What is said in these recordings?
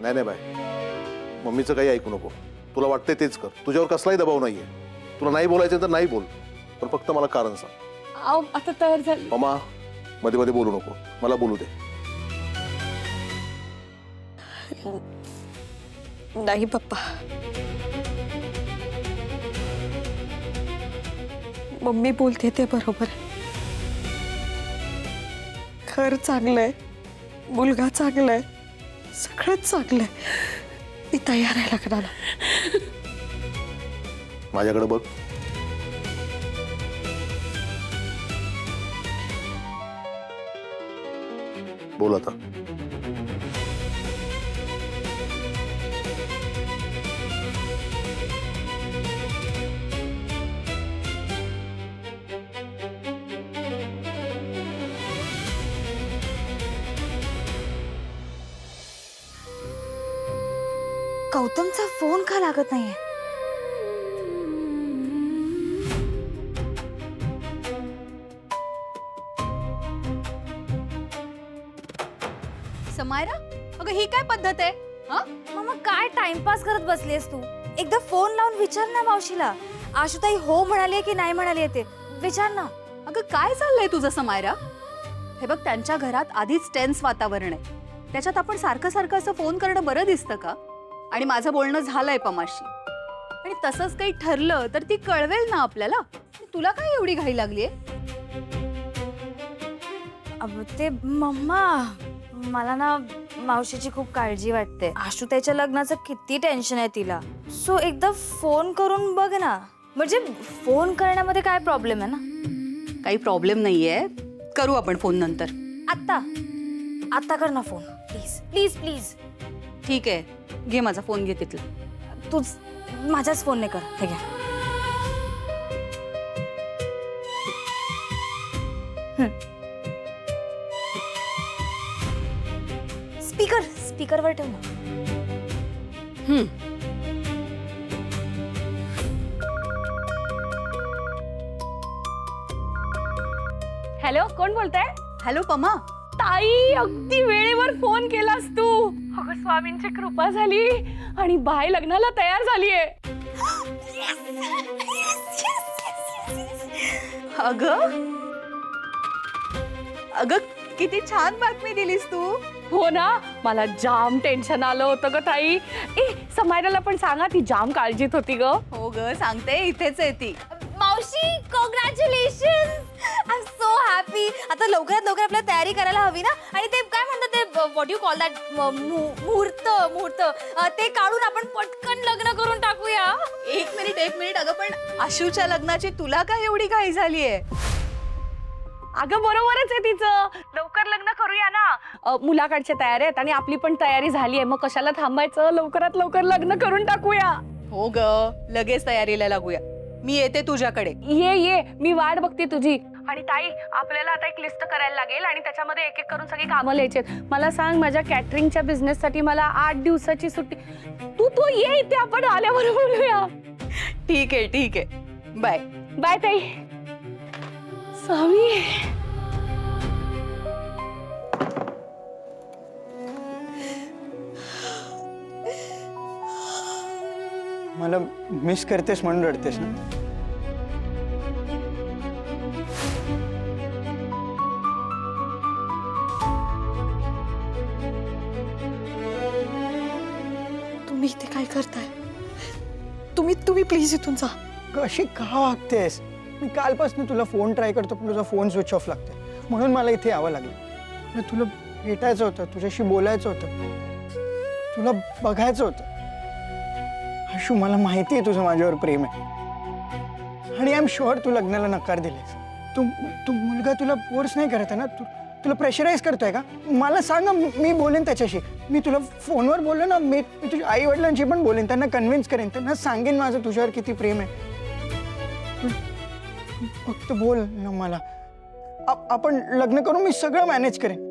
नाही नाही बाय, मम्मीचं काही ऐकू नको. तुला वाटतंय तेच कर. तुझ्यावर कसलाही दबाव नाहीये. तुला नाही बोलायचं तर नाही बोल, पण फक्त मला कारण सांग. अहो आता तयार झाली. मम्मा मध्ये मध्ये बोलू नको, मला बोलू दे. नाही पप्पा, मम्मी बोलते ते बरोबर. घर चांगलंय, मुलगा चांगलाय, सगळंच चांगलंय. मी तयार आहे लग्नाला. माझ्याकडे बघ. बोल आता. गौतमचा फोन का लागत नाहीये? समायरा, अगं ही काय पद्धत आहे? मम्मा काय टाइमपास करत बसलीस तू? एकदा फोन लावून विचार ना मावशीला. आशुताई हो म्हणाली की नाही म्हणाली ते विचार ना. अगं काय चाललंय तुझं समायरा? हे बघ, त्यांच्या घरात आधीच टेन्स वातावरण आहे. त्याच्यात आपण सारखं सारखं असं फोन करणं बरं दिसतं का? आणि माझं बोलणं झालंय पमाशी, आणि तसंच काही ठरलं तर ती कळवेल ना आपल्याला. तुला काय एवढी घाई लागलीये? ते मम्मा, मला ना मावशीची खूप काळजी वाटते. आशुताईच्या लग्नाचं किती टेन्शन आहे तिला. सो एकदा फोन करून बघ ना. म्हणजे फोन करण्यामध्ये काय प्रॉब्लेम आहे ना? काही प्रॉब्लेम नाहीये, करू आपण फोन नंतर. आत्ता आत्ता कर ना फोन प्लीज प्लीज प्लीज. ठीक आहे, घे माझा फोन, घे तिथला. तूच माझ्याच फोनने कर. हे घ्या. स्पीकरवर ठेव ना. हॅलो, कोण बोलताय? हॅलो पमा. ताई, अगदी वेळेवर फोन केलास तू. अगं स्वामींची कृपा झाली आणि बाय लग्नाला तयार झालीये. अगं अगं किती छान बातमी दिलीस तू. हो ना, मला जाम टेन्शन आलं होतं ग ताई. समायराला पण सांगा, ती जाम काळजीत होती ग. हो ग, सांगते, इथेच आहे ती. मावशी, congratulation. I am so happy. आता लवकरात लवकर आपल्याला तयारी करायला हवी ना. आणि ते काय म्हणतात ते, व्हॉट यू कॉल दॅट, मुहूर्त ते काढून आपण पटकन लग्न करून टाकूया. एक मिनिट अगं, पण आशूच्या लग्नाची तुला काय एवढी घाई झालीये? अगं बरोबरच आहे तिचं. लवकर लग्न करूया ना. मुलाकडच्या तयारी आहेत आणि आपली पण तयारी झाली आहे. मग कशाला थांबायचं? लवकरात लवकर लग्न करून टाकूया. हो ग, लगेच तयारीला लागूया. मी येते तुझ्याकडे. ये, मी वाट बघते तुझी. आणि ताई, आपल्याला आता एक लिस्ट करायला लागेल आणि त्याच्यामध्ये एक एक करून सगळी कामं लिहायची आहेत. मला सांग, माझ्या कॅटरिंगच्या बिझनेससाठी मला 8 दिवसाची सुट्टी. तू ये इथे, आपण आल्यावर बोलूया. ठीक आहे. बाय बाय ताई. स्वामी, मला मिस करतेस म्हणून रडतेस ना? तुम्ही इथे काय करताय? तुम्ही प्लीज इथून जा. कशी का वागतेस? मी कालपासून तुला फोन ट्राय करतो, पण तुझा फोन स्विच ऑफ लागतोय. म्हणून मला इथे यावं लागलं. तुला भेटायचं होतं, तुझ्याशी बोलायचं होतं, तुला बघायचं होतं. आशू, मला माहिती आहे तुझं माझ्यावर प्रेम आहे आणि आय एम शुअर तू लग्नाला नकार दिलेस. तू मुलगा तुला फोर्स नाही करत आहे ना? तुला प्रेशराईज करतोय का? मला सांग, मी बोलेन त्याच्याशी. मी तुला फोनवर बोललो ना, मी तुझ्या आई वडिलांशी पण बोलेन, त्यांना कन्व्हिन्स करेन, त्यांना सांगेन माझं तुझ्यावर किती प्रेम आहे. फक्त बोल ना मला. आपण लग्न करून मी सगळं मॅनेज करेन.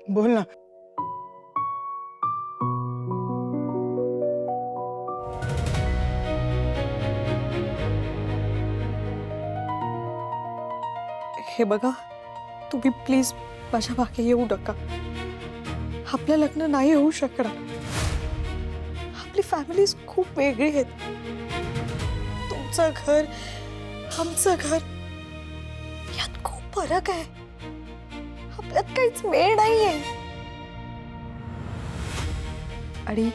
बोल ना. हे बघा, तुम्ही प्लीज माझ्या मागे येऊ नका. आपलं लग्न नाही होऊ शकणार. आपली फॅमिलीज खूप वेगळी आहेत. तुमचं घर, आमचं घर यात खूप फरक आहे. आपल्यात काहीच मेळ नाहीये. आणि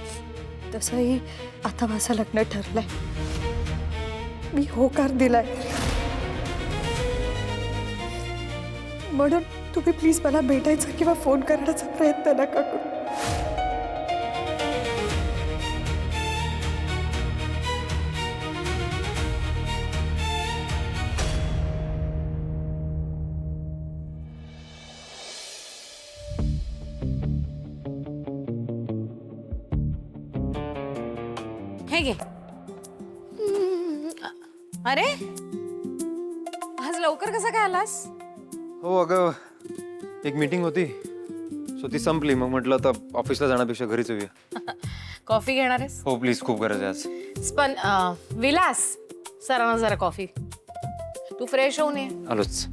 तसंही आता माझं लग्न ठरलंय. मी होकार दिलाय. म्हणून तुम्ही प्लीज मला भेटायचा किंवा फोन करण्याचा प्रयत्न नका करू. हे घे. अरे आज लवकर कसा काय आलास? हो अगं एक मीटिंग होती सो ती संपली मग म्हटलं आता ऑफिसला जाण्यापेक्षा घरीच येऊया. कॉफी घेणार आहेस? हो प्लीज खूप गरज आहे आज. पण विलास सरांना जरा कॉफी. तू फ्रेश होऊन ये. आलोच.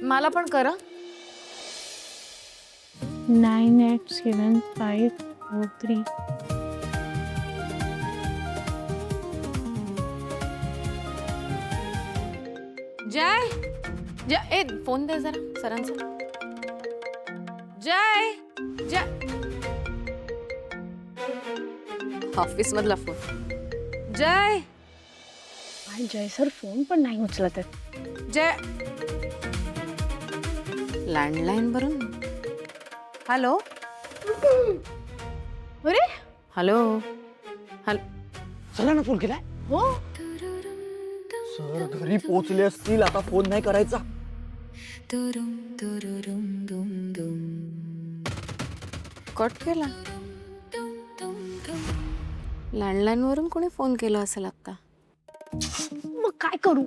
मला पण कर हं. 987543. जय जय ए फोन दे जरा सरांचा. जय जय ऑफिस मधला फोन. जय आणि जय सर फोन पण नाही उचलत आहेत. जय लँडलाईन वरून. हॅलो अरे हॅलो हॅलो. सरांना फोन केलाय. हो सर घरी पोहोचले असतील. आता फोन नाही करायचा. कट केला. लँडलाईन वरून कोणी फोन केला असेल आता. मग काय करू?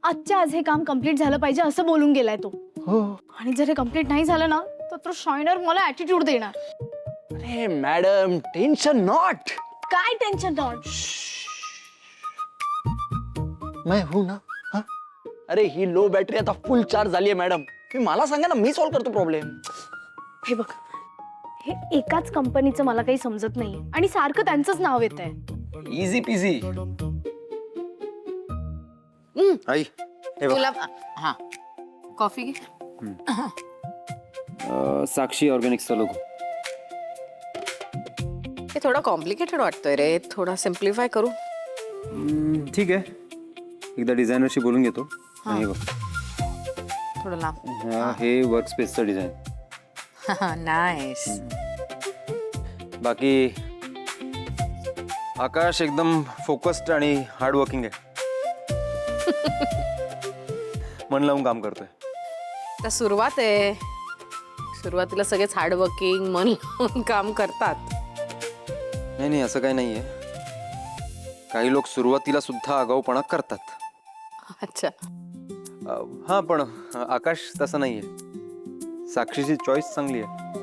आजच्या आज हे काम कम्प्लीट झालं पाहिजे असं बोलून गेलाय तो. हो. आणि जर हे कम्प्लीट नाही झालं ना तर तो शायनर मला ॲटिट्यूड देणार. अरे मॅडम टेन्शन नॉट. काय टेन्शन नॉट. मैं हूं ना. हा अरे ही लो बॅटरी आता फुल चार्ज झाली आहे मॅडम. तुम्ही मला सांगा ना मी सॉल्व्ह करतो प्रॉब्लेम. हे बघ हे एकाच कंपनीचं मला काही समजत नाहीये आणि सारखं त्यांचंच नाव येत आहे. Easy peasy. आई हे बघ तुला हा कॉफी घे. साक्षी ऑर्गॅनिक्सचा लोगो. हे थोडं कॉम्प्लिकेटेड वाटतंय रे. थोडा सिम्प्लिफाय करू. ठीक आहे एकदा डिझायनरशी बोलून घेतो. आणि हे बघ थोडं लांब. हे वर्क स्पेसचं डिझाईन. नाईस. बाकी आकाश एकदम फोकस्ड आणि हार्ड वर्किंग आहे. मन लावून काम करतोय. तर सुरुवात आहे. सुरुवातीला सगळेच हार्डवर्किंग मन लावून काम करतात. नाही असं काही नाहीये. काही लोक सुरुवातीला सुद्धा आगाऊपणा करतात. अच्छा हा पण आकाश तसं नाहीये. साक्षीची चॉईस चांगली आहे.